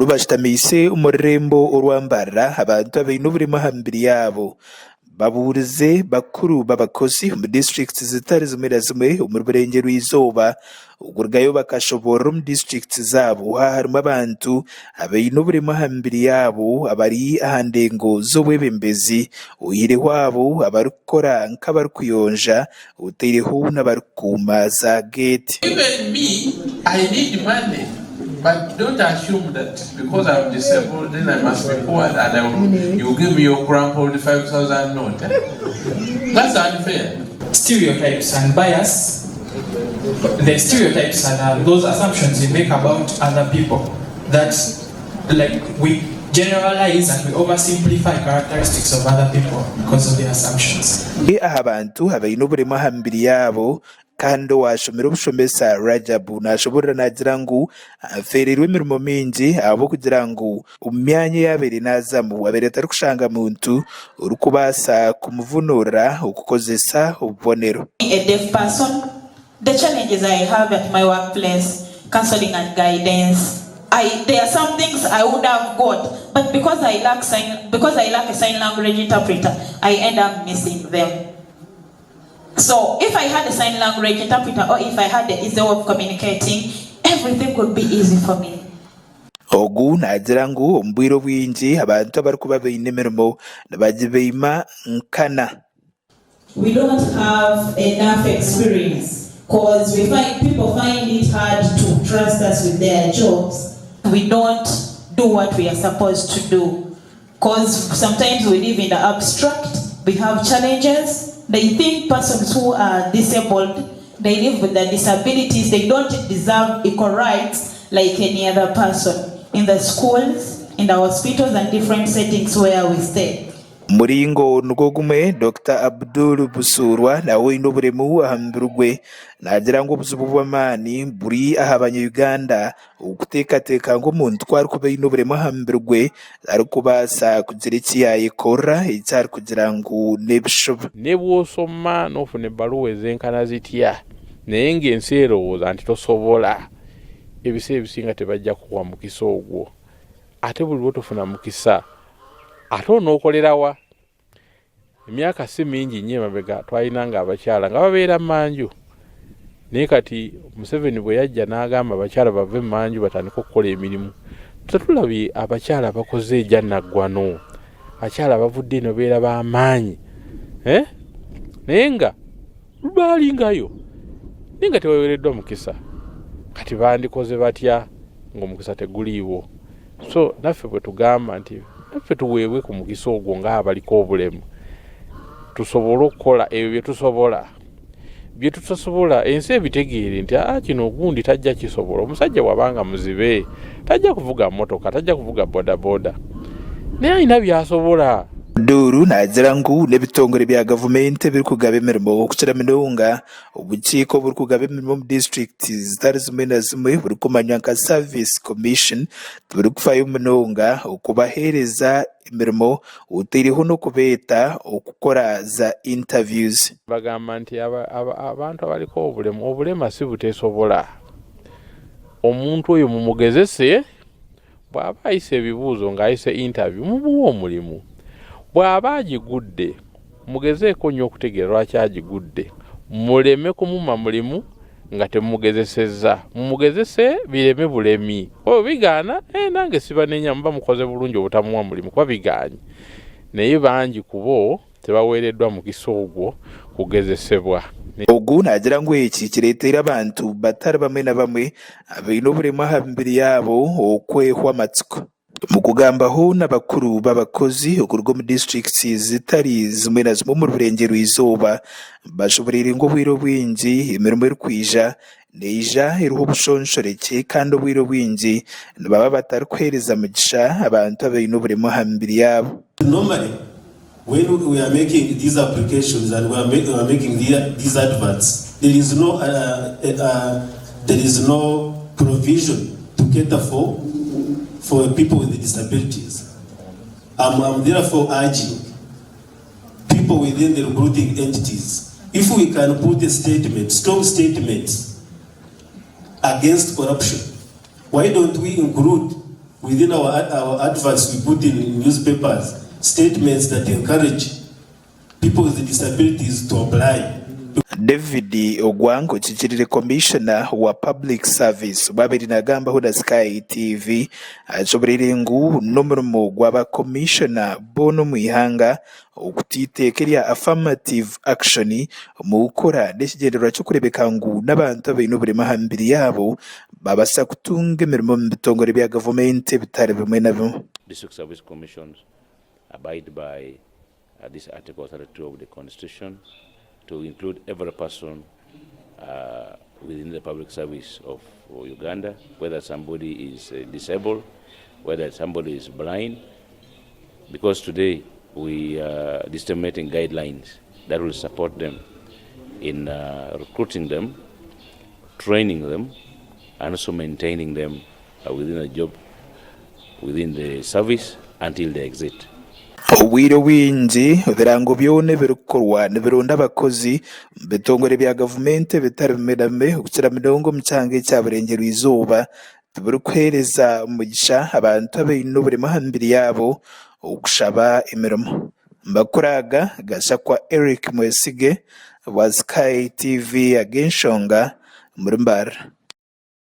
urubashitamise umurembo urwambara abantu abaine oburemu aha mibiri yabo baburize bakuru b'abakozi mu districts zitari zimwe na zimwe omu burengero izooba okurugayo bakashobora omu districts zaabo harimu abantu abaine oburemu aha mibiri yabo abari aha ndengo z'obwebembezi oyireho abo abarikukora nk'abarikuyonja otaireho n'abarikukuuma za gate. Even me, I need money. But don't assume that because I'm disabled, then I must be poor and you give me your crumpled 5,000 note. That's unfair. Stereotypes and bias, the stereotypes and those assumptions we make about other people, that like we generalize and we oversimplify characteristics of other people because of their assumptions. Abantu abaine oburemu aha mibiri yabo kandi washomera obushomesa Rajabu nashoborera nagira ngu afererwe emirimo mingi abo kugira ngu omu myanya yabere nazamu abere tarikushanga muntu orikubaasa kumuvunura okukozesa obubonero. A deaf person, the challenges I have at my workplace, counseling and guidance, there are some things I would have got, but because I lack a sign language interpreter, I end up missing them. So if I had a sign language interpreter or if I had the easy way of communicating, everything would be easy for me. Ogu nagira ngu omu bwire bwingi abantu abarikuba baine emirimo nibagibeima nkana. We don't have enough experience because people find it hard to trust us with their jobs. We don't do what we are supposed to do because sometimes we live in the abstract. We have challenges. They think persons who are disabled, they live with their disabilities, they don't deserve equal rights like any other person in the schools, in the hospitals and different settings where we stay. Muringo nugogume Dr. Abdul Busurwa nawe ino buremu aha mubiri gwe nagira ngu obuzibu bw'amaani buri aha Abanya-Uganda okuteekateeka ngu omuntu kwarikuba aine oburemu aha mubiri gwe arikubaasa kugira eki yayekora eki arikugira ngu n'ebishobo. Ne bw'osoma n'ofuna ebbaluwa ez'enkana zitya naye ng'ensi erowooza nti tosobola, ebiseera ebisinga tebajja kuwa mukisa ogwo. Ate buli lw'otofuna mukisa ate onookolerawa. Emyaka si mingi nnyo emabega twalinanga abakyala nga babeera manju, naye kati Museveni bwe yajja n'agamba abakyala bave mu manju batandika okukola emirimu, tetulabye abakyala abakoze ejjannaggwano, abakyala bavudde eno beera b'amaanyi, naye nga baalingayo naye nga tebaweereddwa mukisa. Kati bandikoze batya ng'omukisa teguliiwo? So naffe bwe tugamba nti naffe tuweebwe ku mukisa ogwo ng'abaliko obulemu, tusobole okukola ebyo bye tutasobola, ensi ebitegeere nti kino ogundi tajja kisobola. Omusajja bw'abanga muzibe tajja kuvuga mmotoka, tajja kuvuga bodaboda, naye alina by'asobola. Duru nagira ngu n'ebitongole bya gavumenti ebirikugaba emirimo okukira munonga obukiiko oburikugaba emirimo mu district zitari zimwe na zimwe burikumanywa nka Service Commission tibirikufayo munonga okubaheereza emirimo otaireho n'okubeeta okukora za interviews. Bagamba nti abantu abaliko obulema si buteesobola. Omuntu oyo mumugezese, bw'aba ayise ebibuuzo ng'ayise interview mumuwa omulimu. Bw'aba agigudde mugezeeko nnyo okutegeera lwaki agigudde, muleme kumuma mulimu nga temumugezesezza. Mumugezese bireme bulemi. Bigaana nange sibanenya muba mukoze bulungi obutamuwa mulimu kuba bigaanye. Naye bangi kubo tebaweereddwa mukisa ogwo kugezesebwa. Ogu nagira ngu eki kireetera abantu batari bamwe na bamwe abaine oburemu aha mibiri yaabo okwehwa amatsiko mu kugambaho n'abakuru b'abakozi okuruga mu districts zitari zimwe na zimwe mu burengero izooba bashoborere ngu obwire bwingi emirimo erikwija neija eriho obushonshoreke kandi obwire bwingi nibaba batarikuheereza mugisha abantu abaine oburemu aha mibiri yaabo. Normally, when we are making these applications and we are making these adverts, there is no provision to cater for people with disabilities. I'm therefore urging people within the recruiting entities, if we can put a statement, strong statements against corruption, why don't we include within our adverts we put in newspapers statements that encourage people with disabilities to apply. David Ogwango Chichirire Commissioner wa Public Service babiri nagamba huda Sky TV achoberere ngu n'umurimo gw'aba commissioner bono mwihanga okutitekerya affirmative action mu gukora n'ekigendererwa cyo kurebeka ngu n'abantu abaine oburema hambiri yabo babasa kutunga emirimo mu bitongore bya gavumenti bitari bimwe na bimwe. District Service Commissions abide by this Article 32 of the Constitution to include every person within the public service of Uganda, whether somebody is disabled, whether somebody is blind, because today we are disseminating guidelines that will support them in recruiting them, training them, and also maintaining them within the job, within the service until they exit. Obwire bwingi ebirango byone birukorwa nibironda abakozi bitongore bya gavumenti bitari bimedame okukira mirongo mucange cyaburengero izuba birukwereza umugisha abantu abaine oburema hambiri yabo okushaba emirimo. Mbakuraga gasha kwa Eric Mwesige wa Sky TV agenshonga muri Mbara.